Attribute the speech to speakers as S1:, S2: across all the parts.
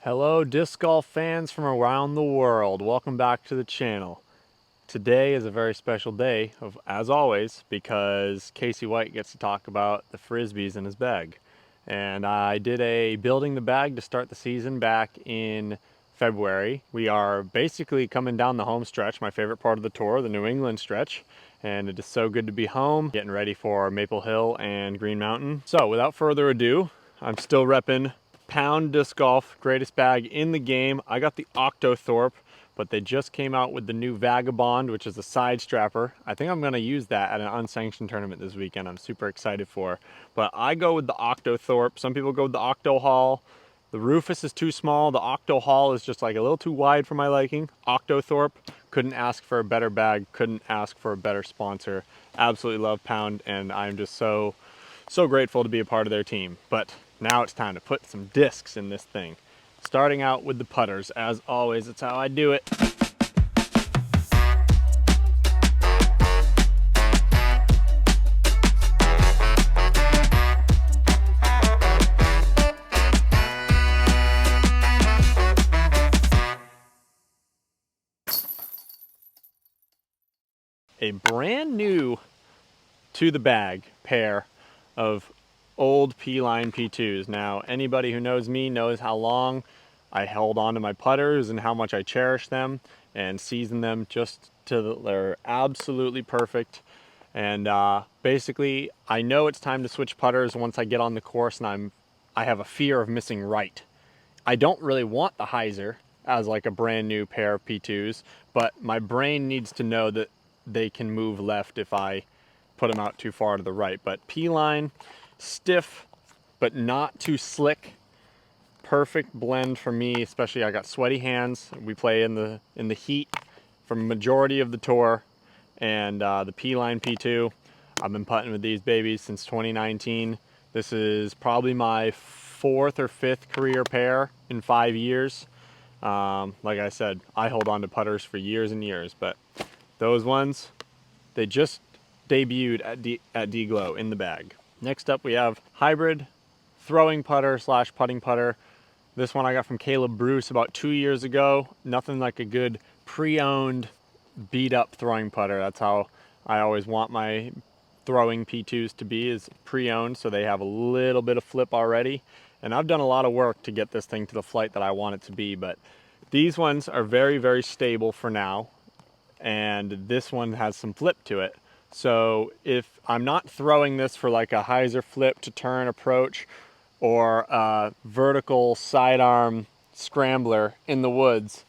S1: Hello disc golf fans from around the world. Welcome back to the channel. Today is a very special day, as always, because Casey White gets to talk about the Frisbees in his bag. And I did a building the bag to start the season back in February. We are basically coming down the home stretch, my favorite part of the tour, the New England stretch. And it is so good to be home, getting ready for Maple Hill and Green Mountain. So without further ado, I'm still repping Pound Disc Golf, greatest bag in the game. I got the Octothorpe, but they just came out with the new Vagabond, which is a side strapper. I think I'm gonna use that at an unsanctioned tournament this weekend. I'm super excited for. But I go with the Octothorpe. Some people go with the Octo Hall. The Rufus is too small. The Octo Hall is just like a little too wide for my liking. Octothorpe, couldn't ask for a better bag, couldn't ask for a better sponsor. Absolutely love Pound, and I'm just so grateful to be a part of their team. But now it's time to put some discs in this thing. Starting out with the putters, as always, that's how I do it. A brand new to the bag pair of old P-line P2s. Now, anybody who knows me knows how long I held on to my putters and how much I cherish them and season them just to they're absolutely perfect. And basically, I know it's time to switch putters once I get on the course and I have a fear of missing right. I don't really want the hyzer as like a brand new pair of P2s, but my brain needs to know that they can move left if I put them out too far to the right. But P-line, stiff, but not too slick. Perfect blend for me, especially I got sweaty hands. We play in the heat for majority of the tour, and the P-line P2, I've been putting with these babies since 2019. This is probably my fourth or fifth career pair in 5 years. Like I said, I hold on to putters for years and years, but those ones, they just debuted at D-Glow in the bag. Next up we have hybrid throwing putter slash putting putter. This one I got from Caleb Bruce about 2 years ago. Nothing like a good pre-owned beat up throwing putter. That's how I always want my throwing P2s to be, is pre-owned, so they have a little bit of flip already. And I've done a lot of work to get this thing to the flight that I want it to be, but these ones are very stable for now. And this one has some flip to it. So if I'm not throwing this for like a hyzer flip to turn approach or a vertical sidearm scrambler in the woods,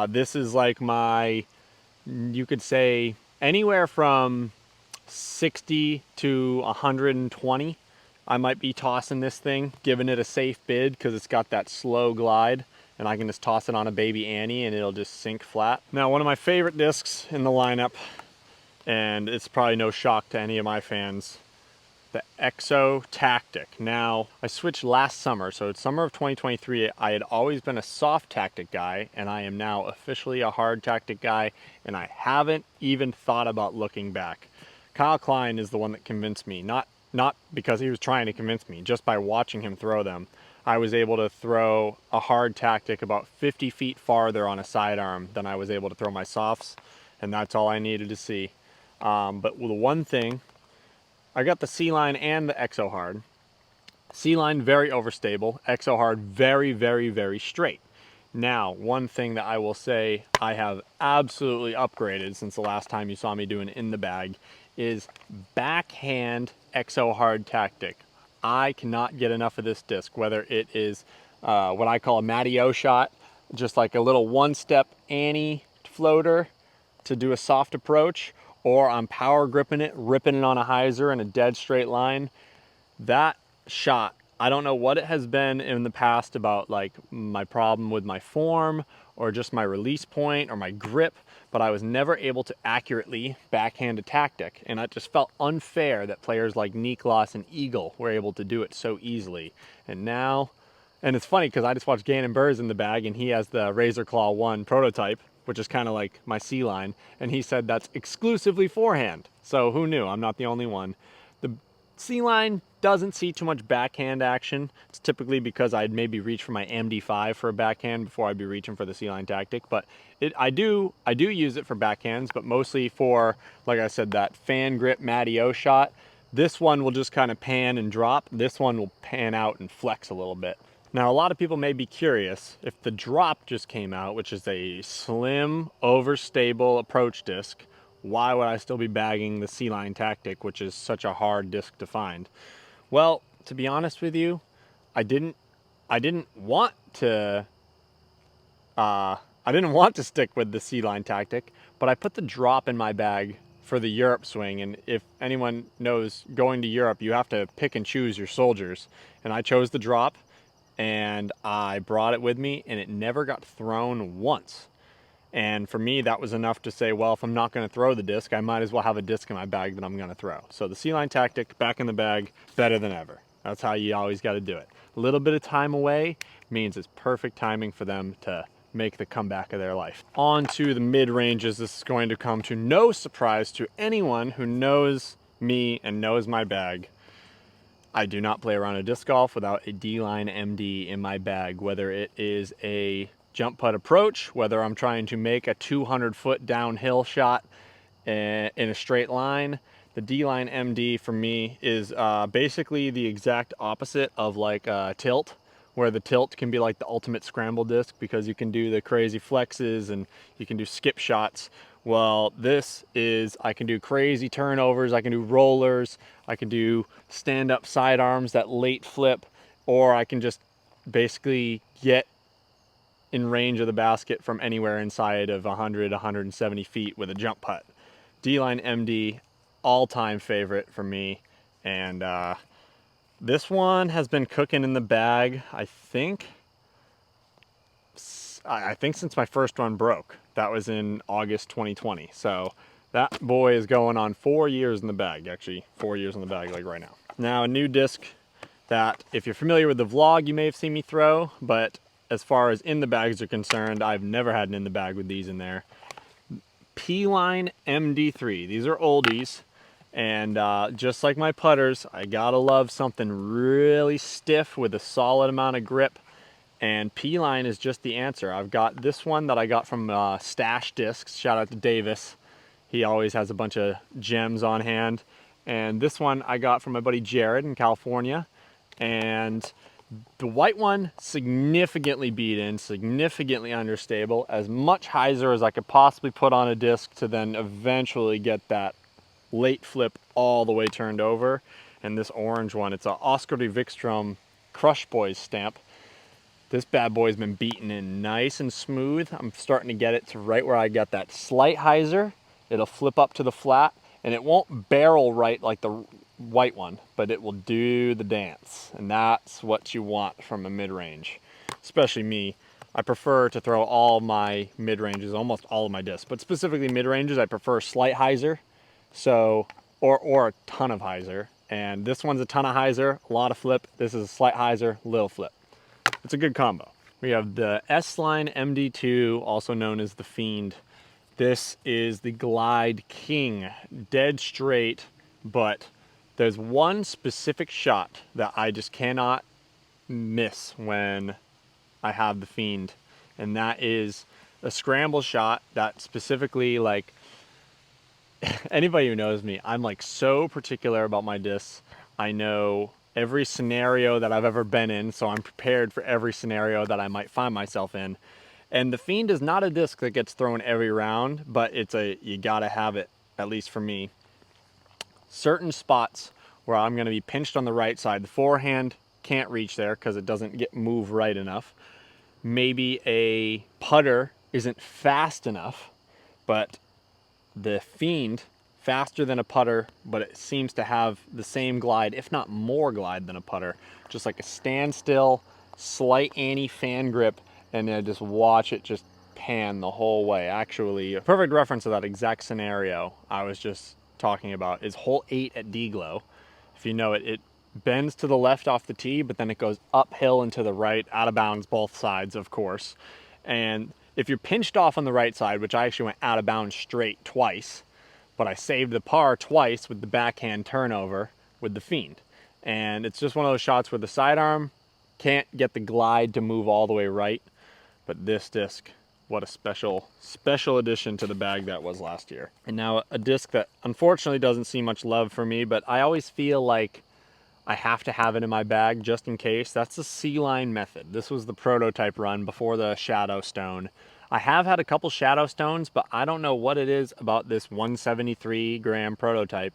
S1: this is like my, you could say anywhere from 60 to 120. I might be tossing this thing, giving it a safe bid because it's got that slow glide, and I can just toss it on a baby Annie and it'll just sink flat. Now, one of my favorite discs in the lineup, and it's probably no shock to any of my fans, the Exo Tactic. Now, I switched last summer, so it's summer of 2023. I had always been a soft tactic guy, and I am now officially a hard tactic guy, and I haven't even thought about looking back. Kyle Klein is the one that convinced me, not because he was trying to convince me, just by watching him throw them. I was able to throw a hard tactic about 50 feet farther on a sidearm than I was able to throw my softs, and that's all I needed to see. But the one thing, I got the C-Line and the Exo Hard. C-Line very overstable, Exo Hard very straight. Now, one thing that I will say I have absolutely upgraded since the last time you saw me doing in the bag is backhand Exo Hard Tactic. I cannot get enough of this disc, whether it is what I call a Matty-O shot, just like a little one-step Annie floater to do a soft approach, or I'm power gripping it, ripping it on a hyzer in a dead straight line. That shot, I don't know what it has been in the past about like my problem with my form or just my release point or my grip, but I was never able to accurately backhand a tactic, and it just felt unfair that players like Niklas and Eagle were able to do it so easily. And now, and it's funny because I just watched Gannon Burrs in the bag, and he has the Razor Claw 1 prototype, which is kind of like my C-Line, and he said that's exclusively forehand. So who knew? I'm not the only one. The Sea line doesn't see too much backhand action. It's typically because I'd maybe reach for my MD5 for a backhand before I'd be reaching for the sea line tactic. But I do use it for backhands, but mostly for, like I said, that fan grip Matty O shot. This one will just kind of pan and drop. This one will pan out and flex a little bit. Now, a lot of people may be curious if the drop just came out, which is a slim, overstable approach disc, why would I still be bagging the sea line tactic, which is such a hard disc to find? Well, to be honest with you, I didn't want to I didn't want to stick with the sea line tactic, but I put the drop in my bag for the Europe swing. And if anyone knows, going to Europe, you have to pick and choose your soldiers. And I chose the drop, and I brought it with me, and it never got thrown once. And for me, that was enough to say, well, if I'm not going to throw the disc, I might as well have a disc in my bag that I'm going to throw. So the sea line tactic, back in the bag, better than ever. That's how you always got to do it. A little bit of time away means it's perfect timing for them to make the comeback of their life. On to the mid-ranges. This is going to come to no surprise to anyone who knows me and knows my bag. I do not play around a disc golf without a D-line MD in my bag, whether it is a jump putt approach, whether I'm trying to make a 200-foot downhill shot in a straight line. The D-line MD for me is basically the exact opposite of like a tilt, where the tilt can be like the ultimate scramble disc because you can do the crazy flexes and you can do skip shots. Well, this is, I can do crazy turnovers, I can do rollers, I can do stand-up sidearms, that late flip, or I can just basically get in range of the basket from anywhere inside of 100, 170 feet with a jump putt. D-line MD, all-time favorite for me. And this one has been cooking in the bag, I think since my first one broke. That was in August 2020. So that boy is going on 4 years in the bag, actually 4 years in the bag like right now. Now a new disc that, if you're familiar with the vlog, you may have seen me throw, but as far as in the bags are concerned, I've never had an in the bag with these in there. P-Line MD3. These are oldies, and just like my putters, I gotta love something really stiff with a solid amount of grip, and P-Line is just the answer. I've got this one that I got from Stash Discs. Shout out to Davis. He always has a bunch of gems on hand. And this one I got from my buddy Jared in California. And the white one, significantly beat in, significantly understable, as much hyzer as I could possibly put on a disc to then eventually get that late flip all the way turned over. And this orange one, it's a Oscar de Vikstrom Crush Boys stamp. This bad boy's been beaten in nice and smooth. I'm starting to get it to right where I got that slight hyzer. It'll flip up to the flat, and it won't barrel right like the white one, but it will do the dance. And that's what you want from a mid-range. Especially me. I prefer to throw all my mid-ranges, almost all of my discs, but specifically mid-ranges, I prefer slight hyzer, so, or a ton of hyzer. And this one's a ton of hyzer, a lot of flip. This is a slight hyzer, little flip. It's a good combo. We have the S-Line MD2, also known as the Fiend. This is the Glide King, dead straight, but there's one specific shot that I just cannot miss when I have the Fiend, and that is a scramble shot that specifically, like, anybody who knows me, I'm like so particular about my discs. I know every scenario that I've ever been in, so I'm prepared for every scenario that I might find myself in. And the Fiend is not a disc that gets thrown every round, but you gotta have it, at least for me. Certain spots where I'm gonna be pinched on the right side, the forehand can't reach there because it doesn't move right enough. Maybe a putter isn't fast enough, but the Fiend, faster than a putter, but it seems to have the same glide, if not more glide than a putter. Just like a standstill, slight anti-fan grip, and then just watch it just pan the whole way. Actually, a perfect reference to that exact scenario I was just talking about is hole 8 at D-Glow. If you know it, it bends to the left off the tee, but then it goes uphill and to the right, out of bounds both sides, of course. And if you're pinched off on the right side, which I actually went out of bounds straight twice, but I saved the par twice with the backhand turnover, with the Fiend. And it's just one of those shots where the sidearm can't get the glide to move all the way right. But this disc, what a special addition to the bag that was last year. And now a disc that unfortunately doesn't see much love for me, but I always feel like I have to have it in my bag just in case. That's the C-line method. This was the prototype run before the Shadow Stone. I have had a couple Shadow Stones, but I don't know what it is about this 173 gram prototype.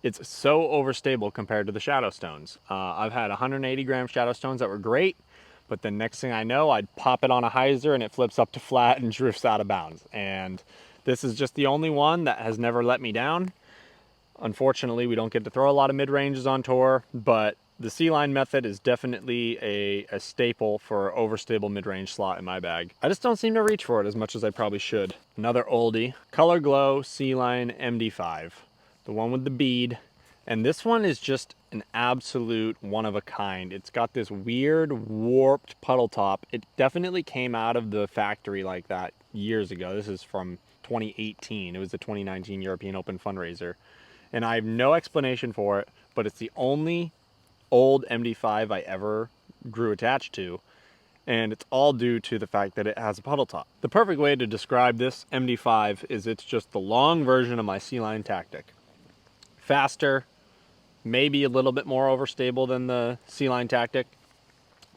S1: It's so overstable compared to the Shadow Stones. I've had 180 gram Shadow Stones that were great, but the next thing I know, I'd pop it on a hyzer and it flips up to flat and drifts out of bounds. And this is just the only one that has never let me down. Unfortunately, we don't get to throw a lot of mid-ranges on tour, but the C-line method is definitely a staple for overstable mid-range slot in my bag. I just don't seem to reach for it as much as I probably should. Another oldie, Color Glow C-line MD5, the one with the bead. And this one is just an absolute one of a kind. It's got this weird warped puddle top. It definitely came out of the factory like that years ago. This is from 2018. It was the 2019 European Open fundraiser. And I have no explanation for it, but it's the only old MD5 I ever grew attached to. And it's all due to the fact that it has a puddle top. The perfect way to describe this MD5 is it's just the long version of my C-line Tactic. Faster, maybe a little bit more overstable than the C-line Tactic,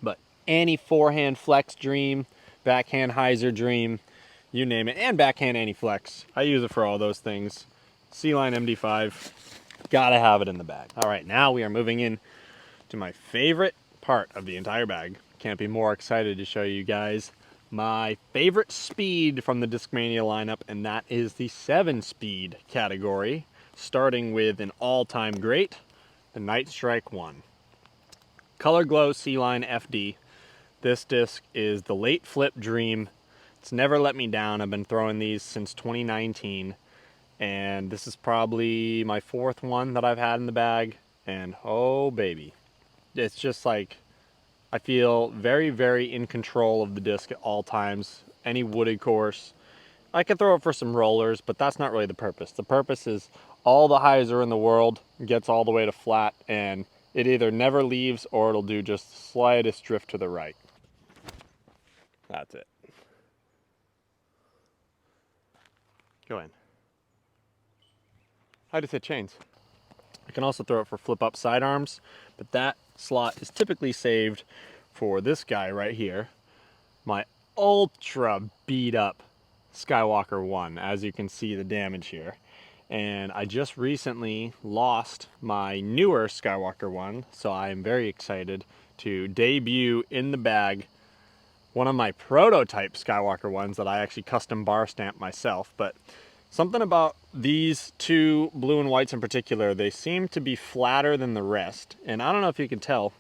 S1: but any forehand flex dream, backhand hyzer dream, you name it, and backhand anti-flex. I use it for all those things. C-line MD5, gotta have it in the bag. All right, now we are moving in to my favorite part of the entire bag. Can't be more excited to show you guys my favorite speed from the Discmania lineup, and that is the 7-speed category, starting with an all-time great, the Night Strike 1. Color Glow C-line FD. This disc is the late flip dream. It's never let me down. I've been throwing these since 2019. And this is probably my 4th one that I've had in the bag, and oh baby, it's just like I feel very, very in control of the disc at all times. Any wooded course, I can throw it for some rollers, but that's not really the purpose. The purpose is all the hyzer in the world gets all the way to flat, and it either never leaves or it'll do just the slightest drift to the right. That's it. Go in. I just hit chains. I can also throw it for flip up sidearms, but that slot is typically saved for this guy right here, my ultra beat up Skywalker 1, as you can see the damage here. And I just recently lost my newer Skywalker 1, so I am very excited to debut in the bag one of my prototype Skywalker 1s that I actually custom bar stamped myself. But something about these two blue and whites in particular, they seem to be flatter than the rest. And I don't know if you can tell.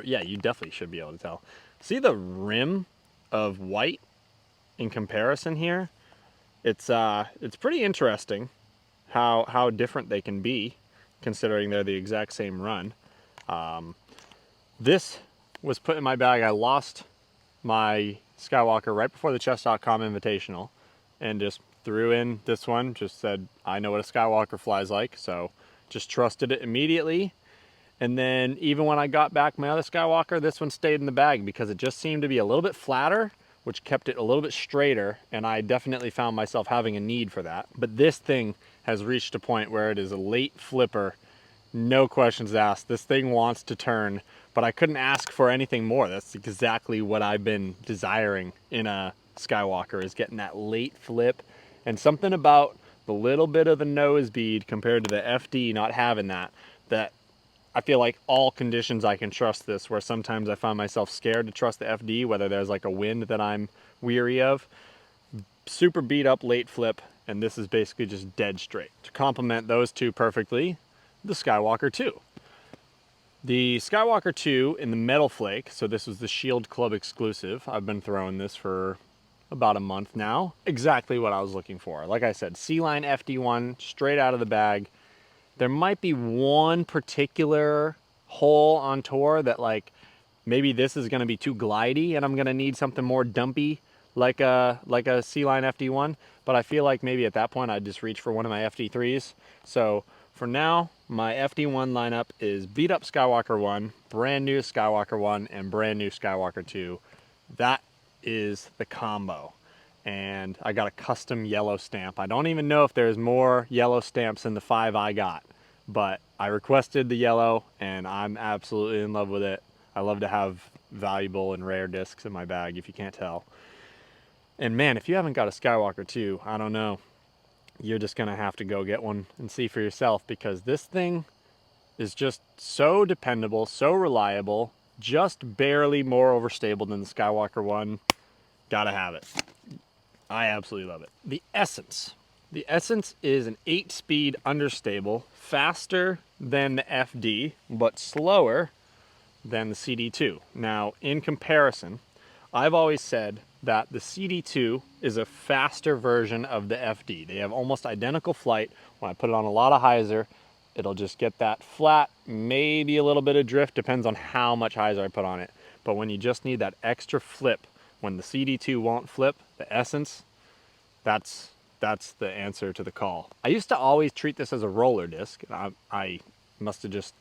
S1: Yeah, you definitely should be able to tell. See the rim of white in comparison here? It's pretty interesting how different they can be, considering they're the exact same run. This was put in my bag. I lost my Skywalker right before the chess.com invitational and just threw in this one. Just said, I know what a Skywalker flies like, so just trusted it immediately. And then even when I got back my other Skywalker, this one stayed in the bag because it just seemed to be a little bit flatter, which kept it a little bit straighter, and I definitely found myself having a need for that. But this thing has reached a point where it is a late flipper, no questions asked. This thing wants to turn, but I couldn't ask for anything more. That's exactly what I've been desiring in a Skywalker, is getting that late flip. And something about the little bit of the nose bead compared to the FD not having that I feel like all conditions I can trust this, where sometimes I find myself scared to trust the FD, whether there's like a wind that I'm weary of. Super beat up late flip, and this is basically just dead straight. To complement those two perfectly, the Skywalker 2. The Skywalker 2 in the Metal Flake, so this was the Shield Club exclusive. I've been throwing this for about a month now. Exactly what I was looking for. Like I said, C-line FD1, straight out of the bag. There might be one particular hole on tour that, like, maybe this is going to be too glidey and I'm going to need something more dumpy like a C-line FD1, but I feel like maybe at that point I'd just reach for one of my FD3s. So for now, my FD1 lineup is beat up Skywalker 1, brand new Skywalker 1, and brand new Skywalker 2. That is the combo. And I got a custom yellow stamp. I don't even know if there's more yellow stamps than the 5 I got, but I requested the yellow and I'm absolutely in love with it. I love to have valuable and rare discs in my bag, if you can't tell. And man, if you haven't got a Skywalker 2, I don't know. You're just gonna have to go get one and see for yourself, because this thing is just so dependable, so reliable, just barely more overstable than the Skywalker 1. Gotta have it. I absolutely love it. The Essence. The Essence is an 8-speed understable, faster than the FD, but slower than the CD2. Now, in comparison, I've always said that the CD2 is a faster version of the FD. They have almost identical flight. When I put it on a lot of hyzer, it'll just get that flat, maybe a little bit of drift, depends on how much hyzer I put on it. But when you just need that extra flip, when the CD2 won't flip, the Essence, that's the answer to the call. I used to always treat this as a roller disc. I must have just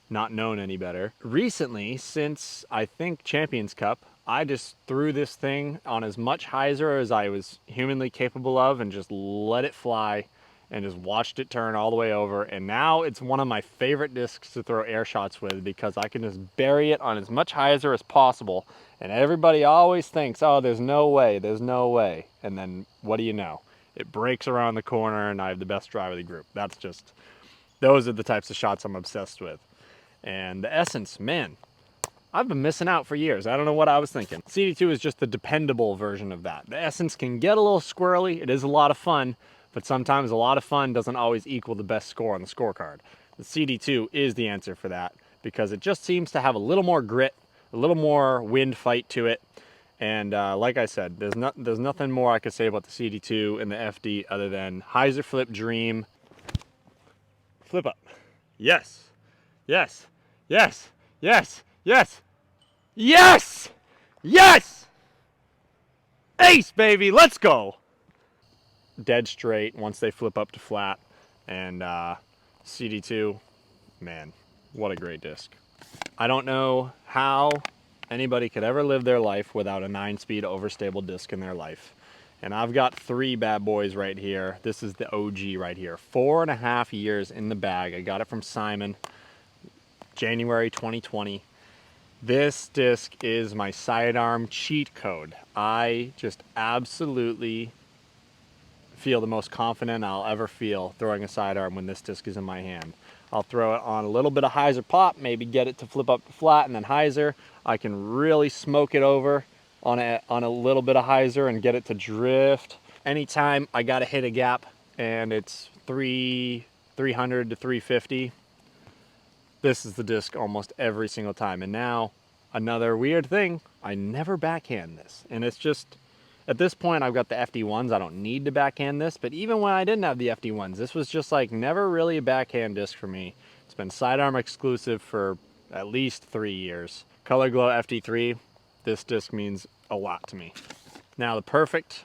S1: not known any better. Recently, since I think Champions Cup, I just threw this thing on as much hyzer as I was humanly capable of and just let it fly and just watched it turn all the way over. And now it's one of my favorite discs to throw air shots with, because I can just bury it on as much hyzer as possible. And everybody always thinks, oh, there's no way, there's no way. And then what do you know? It breaks around the corner and I have the best drive of the group. Those are the types of shots I'm obsessed with. And the Essence, man, I've been missing out for years. I don't know what I was thinking. CD2 is just the dependable version of that. The Essence can get a little squirrely. It is a lot of fun, but sometimes a lot of fun doesn't always equal the best score on the scorecard. The CD2 is the answer for that, because it just seems to have a little more grit, a little more wind fight to it. And like I said, there's nothing more I could say about the CD2 and the FD other than hyzer flip dream. Flip up. Yes. Yes. Yes. Yes. Yes. Yes! Yes! Ace, baby, let's go! Dead straight once they flip up to flat. And CD2, man, what a great disc. I don't know how anybody could ever live their life without a 9-speed overstable disc in their life. And I've got 3 bad boys right here. This is the OG right here. 4.5 years in the bag. I got it from Simon, January 2020. This disc is my sidearm cheat code. I just absolutely feel the most confident I'll ever feel throwing a sidearm when this disc is in my hand. I'll throw it on a little bit of hyzer pop, maybe get it to flip up to flat, and then hyzer. I can really smoke it over on a little bit of hyzer and get it to drift. Anytime I gotta hit a gap and it's 300 to 350, this is the disc almost every single time. And now, another weird thing, I never backhand this. And it's just, at this point, I've got the FD1s. I don't need to backhand this. But even when I didn't have the FD1s, this was just like never really a backhand disc for me. It's been sidearm exclusive for at least 3 years. Color Glow FD3, this disc means a lot to me. Now, the perfect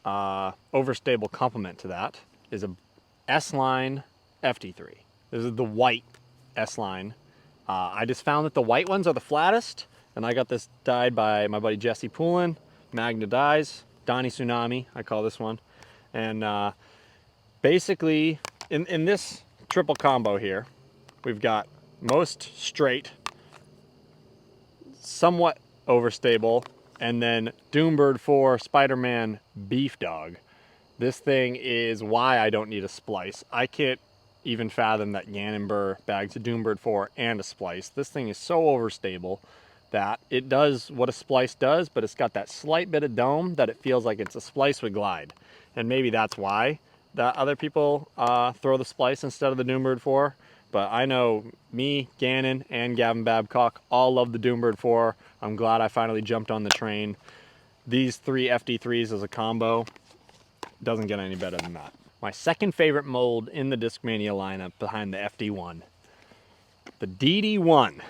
S1: overstable complement to that is a S-line FD3. This is the white S-line. I just found that the white ones are the flattest, and I got this dyed by my buddy Jesse Poulin, Magna Dyes, Donnie Tsunami, I call this one. And basically, in this triple combo here, we've got most straight, somewhat overstable, and then Doombird 4 Spider-Man Beef Dog. This thing is why I don't need a splice. I can't even fathom that Gannon Burr bags a Doombird 4 and a splice. This thing is so overstable that it does what a splice does, but it's got that slight bit of dome that it feels like it's a splice with glide. And maybe that's why that other people throw the splice instead of the Doombird 4. But I know me, Gannon, and Gavin Babcock all love the Doombird 4. I'm glad I finally jumped on the train. These 3 FD3s as a combo doesn't get any better than that. My second favorite mold in the Discmania lineup behind the FD1, the DD1.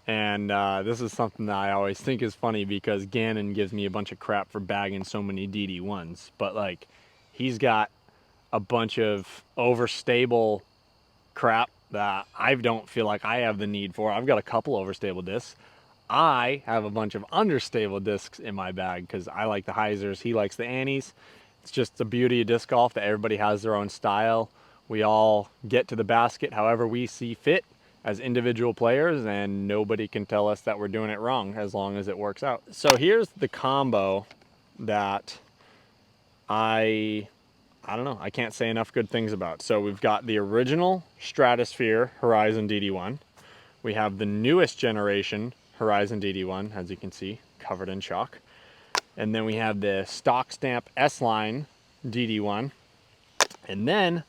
S1: And this is something that I always think is funny because Gannon gives me a bunch of crap for bagging so many DD1s. But like, he's got a bunch of overstable crap that I don't feel like I have the need for. I've got a couple overstable discs. I have a bunch of understable discs in my bag because I like the hyzers, he likes the Annies. It's just the beauty of disc golf that everybody has their own style. We all get to the basket however we see fit as individual players, and nobody can tell us that we're doing it wrong as long as it works out. So here's the combo that I don't know, I can't say enough good things about. So we've got the original Stratosphere Horizon DD1. We have the newest generation Horizon DD1, as you can see, covered in chalk. And then we have the stock stamp S-Line DD1. And then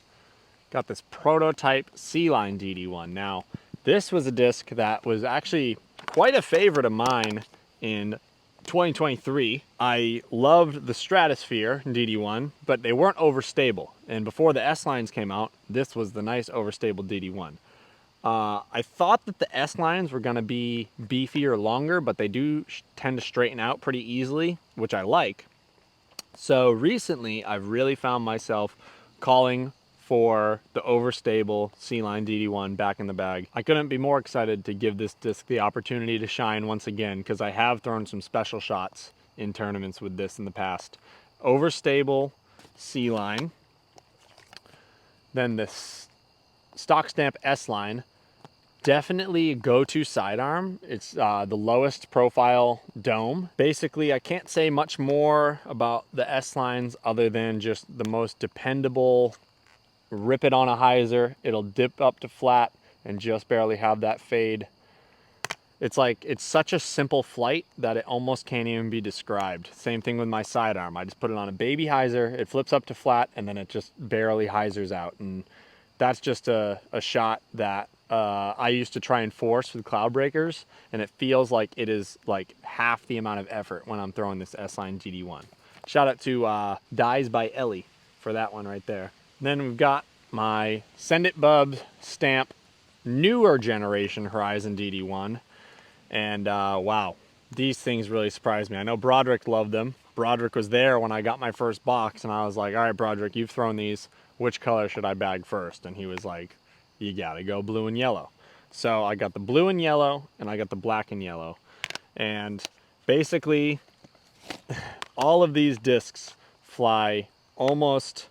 S1: got this prototype C-Line DD1. Now, this was a disc that was actually quite a favorite of mine in 2023. I loved the Stratosphere DD1, but they weren't overstable. And before the S-Lines came out, this was the nice overstable DD1. I thought that the S-Lines were going to be beefier, longer, but they do tend to straighten out pretty easily, which I like. So recently, I've really found myself calling for the overstable C-Line DD1 back in the bag. I couldn't be more excited to give this disc the opportunity to shine once again, because I have thrown some special shots in tournaments with this in the past. Overstable C-Line, then this stock stamp S-Line. Definitely go-to sidearm. It's the lowest profile dome. Basically, I can't say much more about the S-Lines other than just the most dependable, rip it on a hyzer, it'll dip up to flat and just barely have that fade. It's like, it's such a simple flight that it almost can't even be described. Same thing with my sidearm. I just put it on a baby hyzer, it flips up to flat, and then it just barely hyzers out. And that's just a shot that I used to try and force with cloud breakers, and it feels like it is like half the amount of effort when I'm throwing this S-Line DD1. Shout out to Dies by Ellie for that one right there. Then we've got my Send It Bubs stamp newer generation Horizon DD1. And wow, these things really surprised me. I know Broderick loved them. Broderick was there when I got my first box, and I was like, all right, Broderick, you've thrown these. Which color should I bag first? And he was like, you gotta go blue and yellow. So I got the blue and yellow, and I got the black and yellow. And basically, all of these discs fly almost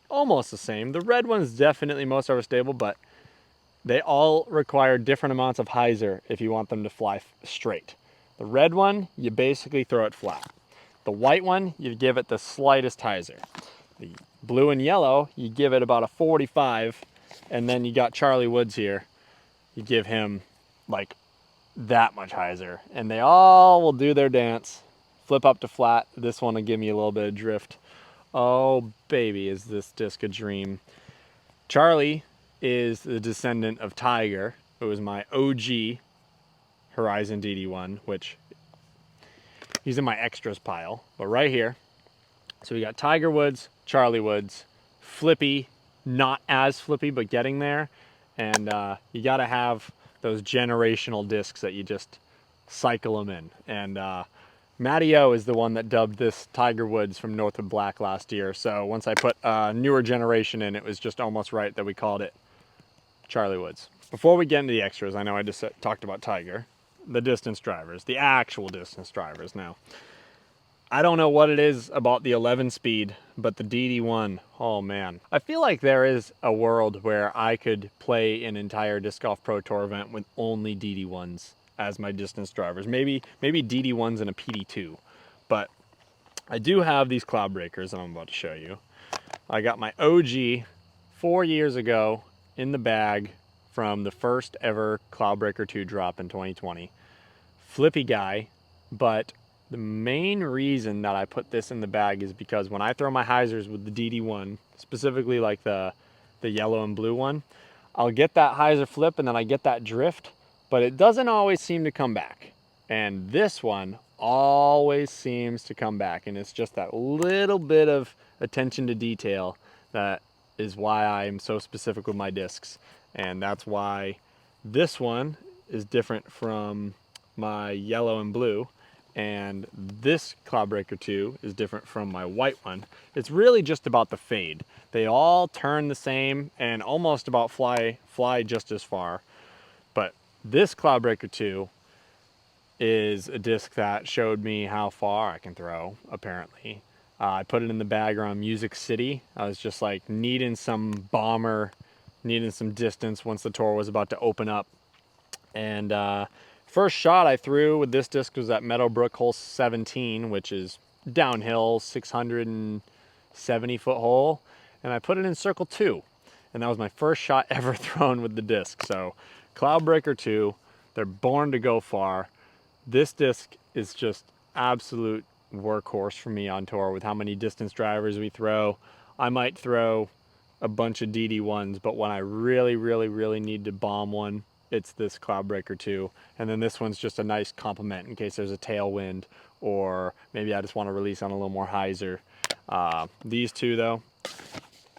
S1: the same. The red one's definitely most overstable, but they all require different amounts of hyzer if you want them to fly straight. The red one, you basically throw it flat. The white one, you give it the slightest hyzer. The blue and yellow, you give it about a 45, and then you got Charlie Woods here. You give him like that much hyzer, and they all will do their dance. Flip up to flat. This one will give me a little bit of drift. Oh baby, is this disc a dream. Charlie is the descendant of Tiger. It was my OG Horizon DD1, which he's in my extras pile, but right here. So we got Tiger Woods, Charlie Woods, Flippy, not as flippy, but getting there. And you gotta have those generational discs that you just cycle them in. And Matty O is the one that dubbed this Tiger Woods from Northwood Black last year. So once I put a newer generation in, it was just almost right that we called it Charlie Woods. Before we get into the extras, I know I just talked about Tiger, the distance drivers, the actual distance drivers now. I don't know what it is about the 11 speed, but the DD1, oh man. I feel like there is a world where I could play an entire Disc Golf Pro Tour event with only DD1s as my distance drivers. Maybe DD1s and a PD2. But I do have these cloud breakers that I'm about to show you. I got my OG 4 years ago in the bag from the first ever Cloud Breaker 2 drop in 2020. Flippy guy, but the main reason that I put this in the bag is because when I throw my hyzers with the DD1, specifically like the yellow and blue one, I'll get that hyzer flip and then I get that drift, but it doesn't always seem to come back. And this one always seems to come back, and it's just that little bit of attention to detail that is why I'm so specific with my discs. And that's why this one is different from my yellow and blue. And this Cloudbreaker 2 is different from my white one. It's really just about the fade. They all turn the same and almost about fly just as far. But this Cloudbreaker 2 is a disc that showed me how far I can throw, apparently. I put it in the bag around Music City. I was just like needing some bomber, needing some distance once the tour was about to open up. And first shot I threw with this disc was at Meadowbrook hole 17, which is downhill, 670 foot hole. And I put it in circle 2. And that was my first shot ever thrown with the disc. So Cloudbreaker 2, they're born to go far. This disc is just absolute workhorse for me on tour with how many distance drivers we throw. I might throw a bunch of DD1s, but when I really need to bomb one, it's this Cloudbreaker 2. And then this one's just a nice complement in case there's a tailwind, or maybe I just want to release on a little more hyzer. These two though,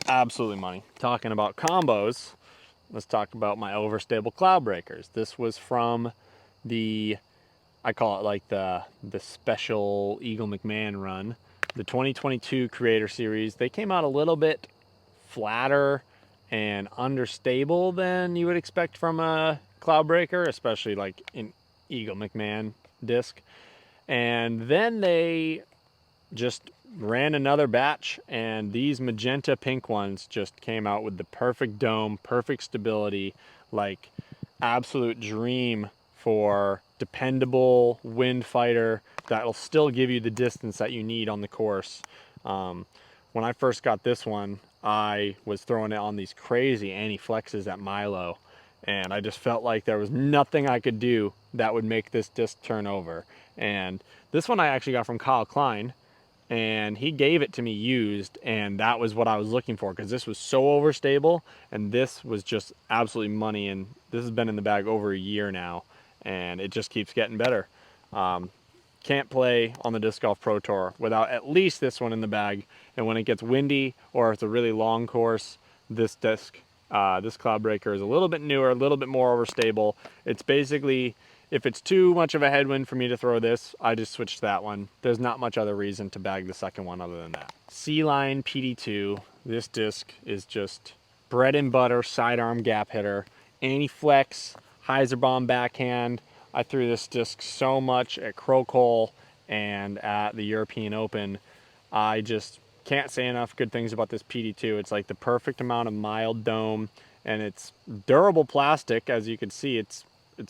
S1: absolutely money. Talking about combos, let's talk about my Overstable Cloudbreakers. This was from the, I call it like the special Eagle McMahon run, the 2022 Creator Series. They came out a little bit flatter and understable than you would expect from a Cloudbreaker, especially like an Eagle McMahon disc. And then they just ran another batch, and these magenta pink ones just came out with the perfect dome, perfect stability, like absolute dream for dependable wind fighter that'll still give you the distance that you need on the course. When I first got this one, I was throwing it on these crazy anti-flexes at Milo, and I just felt like there was nothing I could do that would make this disc turn over. And this one I actually got from Kyle Klein, and he gave it to me used, and that was what I was looking for, because this was so overstable, and this was just absolutely money. And this has been in the bag over a year now, and it just keeps getting better. Can't play on the Disc Golf Pro Tour without at least this one in the bag. And when it gets windy or it's a really long course, this disc, this Cloudbreaker is a little bit newer, a little bit more overstable. It's basically, if it's too much of a headwind for me to throw this, I just switch to that one. There's not much other reason to bag the second one other than that. C-Line PD2, this disc is just bread and butter sidearm gap hitter, anti-flex, hyzer bomb backhand. I threw this disc so much at Croak Hole and at the European Open. I just can't say enough good things about this PD2. It's like the perfect amount of mild dome, and it's durable plastic. As you can see, it's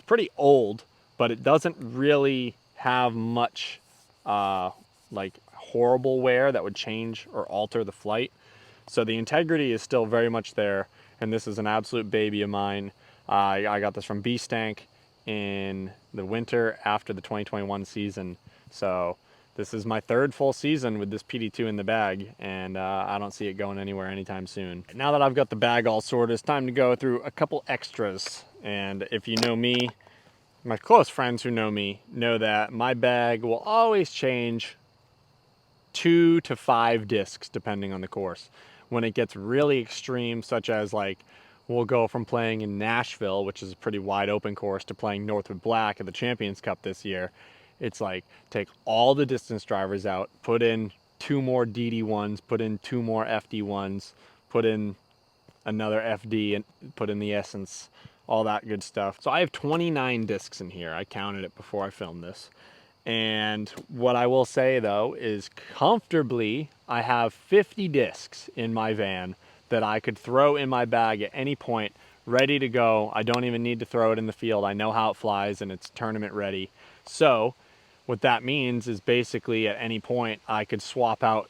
S1: pretty old, but it doesn't really have much like horrible wear that would change or alter the flight. So the integrity is still very much there, and this is an absolute baby of mine. I got this from B-Stank in the winter after the 2021 season. So this is my third full season with this PD2 in the bag, and I don't see it going anywhere anytime soon. Now that I've got the bag all sorted, it's time to go through a couple extras. And if you know me, my close friends who know me know that my bag will always change 2 to 5 discs depending on the course. When it gets really extreme, such as like we'll go from playing in Nashville, which is a pretty wide open course, to playing Northwood Black at the Champions Cup this year. It's like take all the distance drivers out, put in 2 more DD1s, put in 2 more FD1s, put in another FD, and put in the Essence, all that good stuff. So I have 29 discs in here. I counted it before I filmed this. And what I will say though is comfortably I have 50 discs in my van that I could throw in my bag at any point, ready to go. I don't even need to throw it in the field. I know how it flies and it's tournament ready. So what that means is basically at any point I could swap out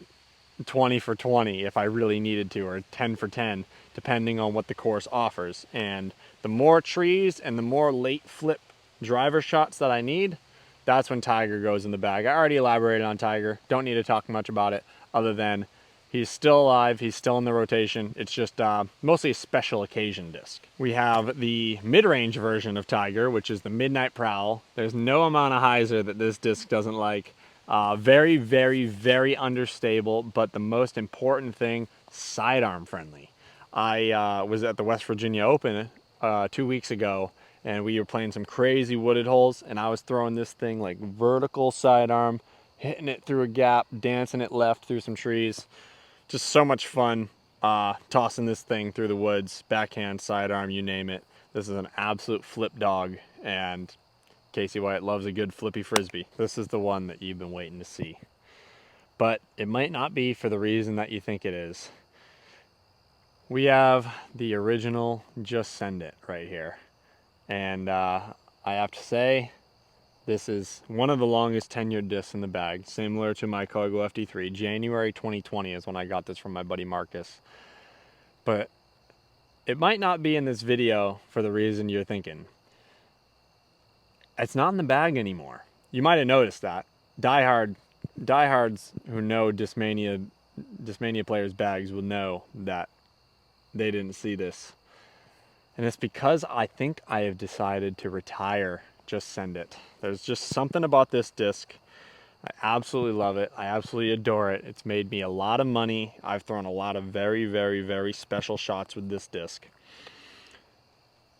S1: 20 for 20 if I really needed to, or 10 for 10, depending on what the course offers. And the more trees and the more late flip driver shots that I need, that's when Tiger goes in the bag. I already elaborated on Tiger. Don't need to talk much about it other than he's still alive. He's still in the rotation. It's just mostly a special occasion disc. We have the mid-range version of Tiger, which is the Midnight Prowl. There's no amount of hyzer that this disc doesn't like. Very, very, very understable, but the most important thing, sidearm friendly. I was at the West Virginia Open 2 weeks ago, and we were playing some crazy wooded holes, and I was throwing this thing like vertical sidearm, hitting it through a gap, dancing it left through some trees. Just so much fun tossing this thing through the woods, backhand, sidearm, you name it. This is an absolute flip dog, and Casey White loves a good flippy frisbee. This is the one that you've been waiting to see. But it might not be for the reason that you think it is. We have the original Just Send It right here. And I have to say, this is one of the longest tenured discs in the bag, similar to my Cargo FD3. January 2020 is when I got this from my buddy Marcus. But it might not be in this video for the reason you're thinking. It's not in the bag anymore. You might have noticed that. Diehards who know Discmania players' bags will know that they didn't see this. And it's because I think I have decided to retire Just Send It. There's just something about this disc. I absolutely love it. I absolutely adore it. It's made me a lot of money. I've thrown a lot of very, very, very special shots with this disc.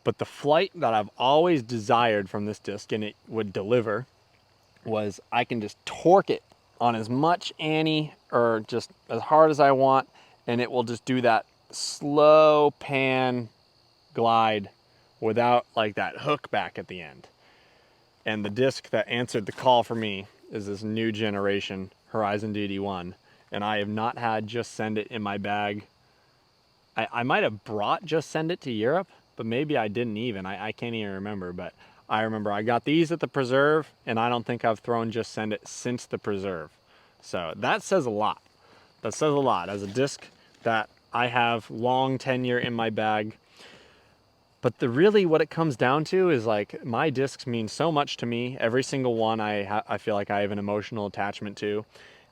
S1: But the flight that I've always desired from this disc, and it would deliver, was I can just torque it on as much ante or just as hard as I want, and it will just do that slow pan glide without like that hook back at the end. And the disc that answered the call for me is this new generation Horizon DD1, and I have not had Just Send It in my bag. I might have brought Just Send It to Europe, but maybe I didn't even. I can't even remember, but I remember I got these at the Preserve, and I don't think I've thrown Just Send It since the Preserve. So that says a lot. That says a lot as a disc that I have long tenure in my bag. But really what it comes down to is like my discs mean so much to me. Every single one I feel like I have an emotional attachment to.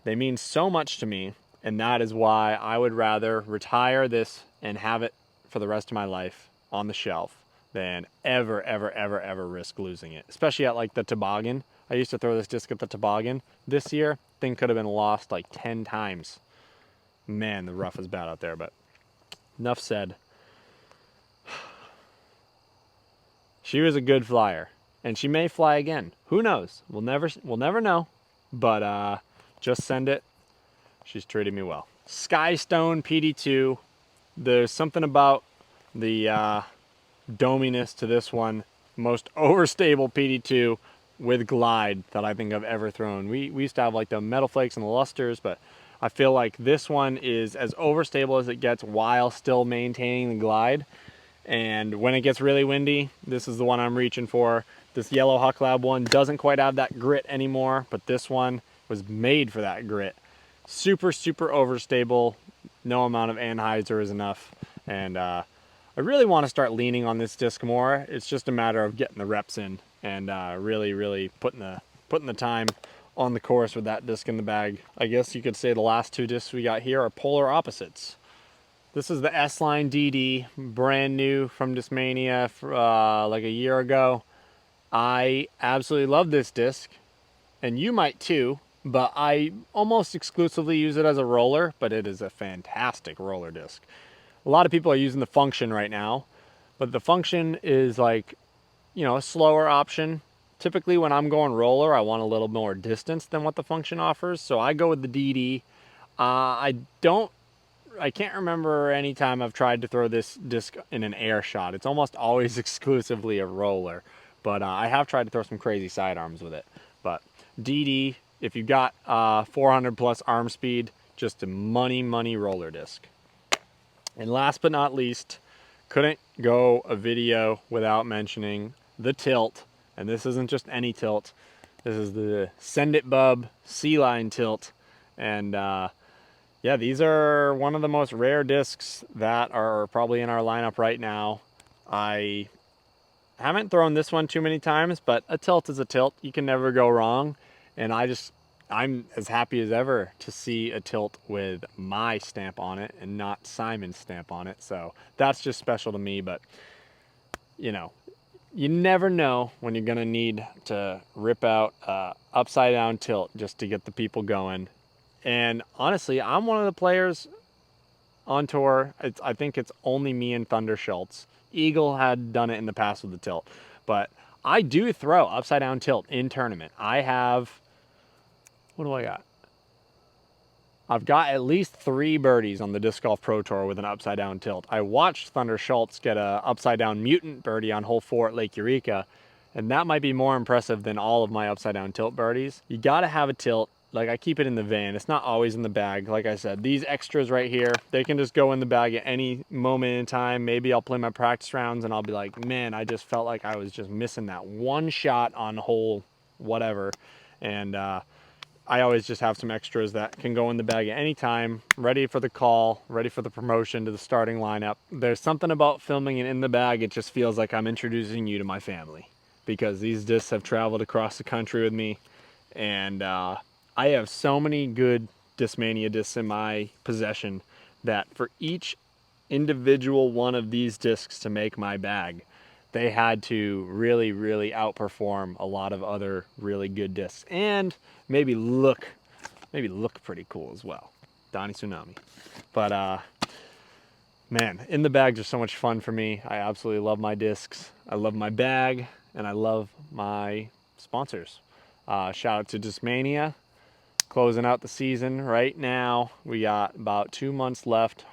S1: They mean so much to me, and that is why I would rather retire this and have it for the rest of my life on the shelf than ever risk losing it. Especially at like the toboggan. I used to throw this disc at the toboggan. This year, thing could have been lost like 10 times. Man, the rough is bad out there, but enough said. She was a good flyer, and she may fly again. Who knows? We'll never know. But Just Send It. She's treated me well. Skystone PD2. There's something about the dominess to this one. Most overstable PD2 with glide that I think I've ever thrown. We used to have like the metal flakes and the lusters, but I feel like this one is as overstable as it gets while still maintaining the glide. And when it gets really windy, this is the one I'm reaching for. This yellow Huck Lab one doesn't quite have that grit anymore, but this one was made for that grit. Super overstable. No amount of anhyzer is enough. And I really want to start leaning on this disc more. It's just a matter of getting the reps in and really putting the time on the course with that disc in the bag. I guess you could say the last two discs we got here are polar opposites. This is the S-Line DD, brand new from Discmania like a year ago. I absolutely love this disc, and you might too, but I almost exclusively use it as a roller, but it is a fantastic roller disc. A lot of people are using the Function right now, but the Function is like, you know, a slower option. Typically when I'm going roller, I want a little more distance than what the Function offers, so I go with the DD. I can't remember any time I've tried to throw this disc in an air shot. It's almost always exclusively a roller, but I have tried to throw some crazy sidearms with it. But DD, if you've got 400 plus arm speed, just a money roller disc. And last but not least, couldn't go a video without mentioning the tilt. And this isn't just any tilt. This is the Send It Bub C-Line tilt. And yeah, these are one of the most rare discs that are probably in our lineup right now. I haven't thrown this one too many times, but a tilt is a tilt. You can never go wrong. And I'm as happy as ever to see a tilt with my stamp on it and not Simon's stamp on it. So that's just special to me, but you know, you never know when you're gonna need to rip out upside down tilt just to get the people going. And honestly, I'm one of the players on tour. I think it's only me and Thunder Schultz. Eagle had done it in the past with the tilt, But I do throw upside down tilt in tournament. I have, what do I got? I've got at least 3 birdies on the Disc Golf Pro Tour with an upside down tilt. I watched Thunder Schultz get a upside down mutant birdie on hole 4 at Lake Eureka, and that might be more impressive than all of my upside down tilt birdies. You gotta have a tilt. Like, I keep it in the van. It's not always in the bag. Like I said, these extras right here, they can just go in the bag at any moment in time. Maybe I'll play my practice rounds and I'll be like, man, I just felt like I was just missing that one shot on hole whatever. And I always just have some extras that can go in the bag at any time, ready for the call, ready for the promotion to the starting lineup. There's something about filming it in the bag. It just feels like I'm introducing you to my family, because these discs have traveled across the country with me, and I have so many good Discmania discs in my possession that for each individual one of these discs to make my bag, they had to really, really outperform a lot of other really good discs, and maybe look pretty cool as well. Donnie Tsunami. But man, in the bags are so much fun for me. I absolutely love my discs. I love my bag, and I love my sponsors. Shout out to Discmania, closing out the season right now. We got about 2 months left.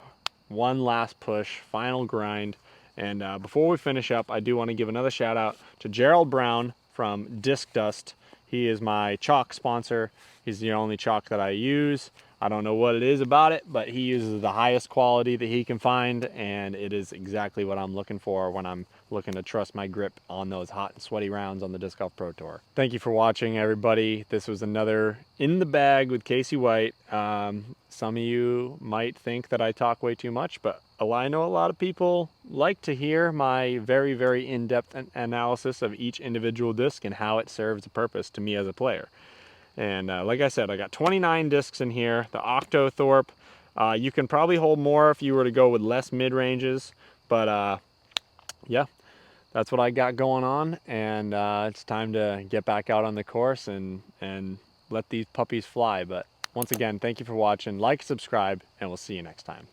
S1: One last push, final grind. And before we finish up, I do want to give another shout out to Gerald Brown from Disc Dust. He is my chalk sponsor. He's the only chalk that I use. I don't know what it is about it, but he uses the highest quality that he can find, and it is exactly what I'm looking for when I'm looking to trust my grip on those hot and sweaty rounds on the Disc Golf Pro Tour. Thank you for watching, everybody. This was another In the Bag with Casey White. Some of you might think that I talk way too much, but I know a lot of people like to hear my very, very in-depth analysis of each individual disc and how it serves a purpose to me as a player. And like I said, I got 29 discs in here. The Octothorpe, you can probably hold more if you were to go with less mid-ranges, but yeah, that's what I got going on, and it's time to get back out on the course and let these puppies fly. But once again, thank you for watching. Like, subscribe, and we'll see you next time.